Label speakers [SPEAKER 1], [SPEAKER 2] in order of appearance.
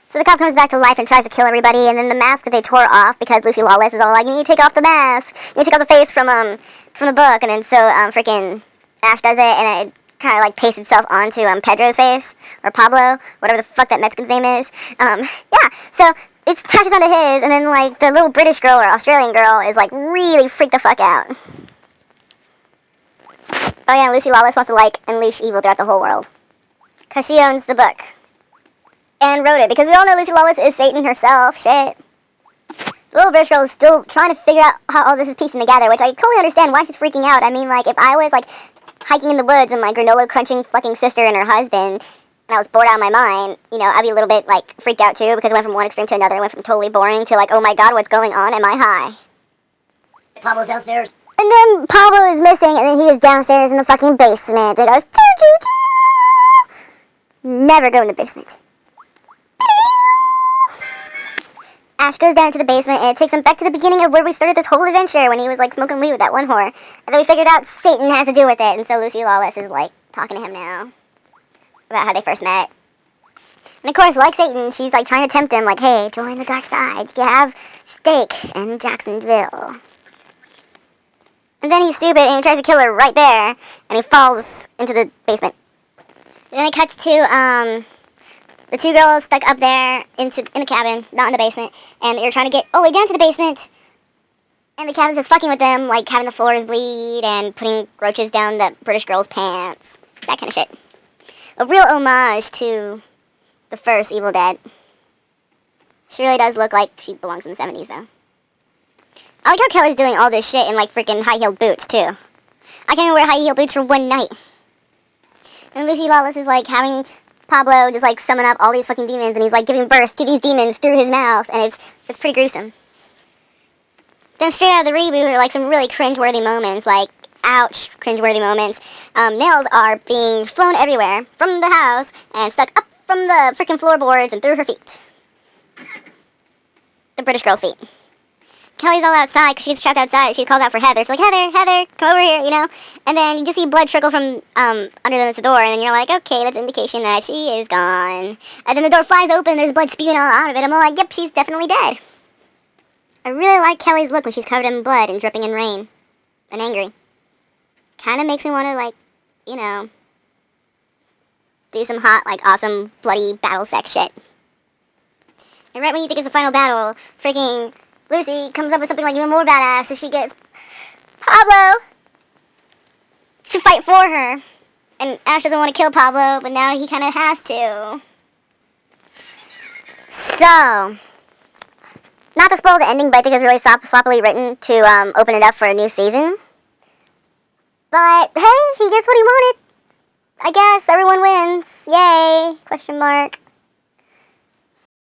[SPEAKER 1] So the cop comes back to life and tries to kill everybody, and then the mask that they tore off, because Lucy Lawless is all like, you need to take off the mask, you need to take off the face from the book, and then so, freaking Ash does it, and it kind of, like, pastes itself onto, Pedro's face, or Pablo, whatever the fuck that Mexican's name is. Yeah, so it attaches onto his, and then, like, the little British girl or Australian girl is, like, really freaked the fuck out. Oh yeah, Lucy Lawless wants to, like, unleash evil throughout the whole world. Because she owns the book. And wrote it, because we all know Lucy Lawless is Satan herself. Shit. The little British girl is still trying to figure out how all this is piecing together, which I totally understand why she's freaking out. I mean, like, if I was, like, hiking in the woods and my granola crunching fucking sister and her husband, and I was bored out of my mind, you know, I'd be a little bit, like, freaked out too, because it went from one extreme to another. It went from totally boring to, like, oh my god, what's going on? Am I high?
[SPEAKER 2] Pablo's downstairs.
[SPEAKER 1] And then Pablo is missing, and then he is downstairs in the fucking basement. It goes, choo choo choo! Never go in the basement. Ash goes down to the basement, and it takes him back to the beginning of where we started this whole adventure, when he was, like, smoking weed with that one whore. And then we figured out Satan has to do with it, and so Lucy Lawless is, like, talking to him now about how they first met. And of course, like Satan, she's, like, trying to tempt him, like, hey, join the dark side. You have steak in Jacksonville. And then he's stupid, and he tries to kill her right there, and he falls into the basement. And then it cuts to, the two girls stuck up there in the cabin, not in the basement, and they're trying to get all the way down to the basement, and the cabin's just fucking with them, like having the floors bleed and putting roaches down the British girl's pants, that kind of shit. A real homage to the first Evil Dead. She really does look like she belongs in the 70s, though. I like how Kelly's doing all this shit in, like, freaking high-heeled boots, too. I can't even wear high-heeled boots for one night. And Lucy Lawless is, like, having Pablo just, like, summon up all these fucking demons, and he's, like, giving birth to these demons through his mouth, and it's pretty gruesome. Then straight out of the reboot are, like, some really cringe-worthy moments, like, ouch, cringe-worthy moments. Nails are being flown everywhere from the house and stuck up from the freaking floorboards and through her feet. The British girl's feet. Kelly's all outside because she gets trapped outside. She calls out for Heather. She's like, Heather, come over here, you know? And then you just see blood trickle from under the door, and then you're like, okay, that's an indication that she is gone. And then the door flies open, and there's blood spewing all out of it. I'm all like, yep, she's definitely dead. I really like Kelly's look when she's covered in blood and dripping in rain. And angry. Kind of makes me want to, like, you know, do some hot, like, awesome, bloody battle sex shit. And right when you think it's the final battle, freaking Lucy comes up with something like even more badass, so she gets Pablo to fight for her. And Ash doesn't want to kill Pablo, but now he kind of has to. So, not to spoil the ending, but I think it's really sloppily written to open it up for a new season. But, hey, he gets what he wanted. I guess everyone wins. Yay! Question mark.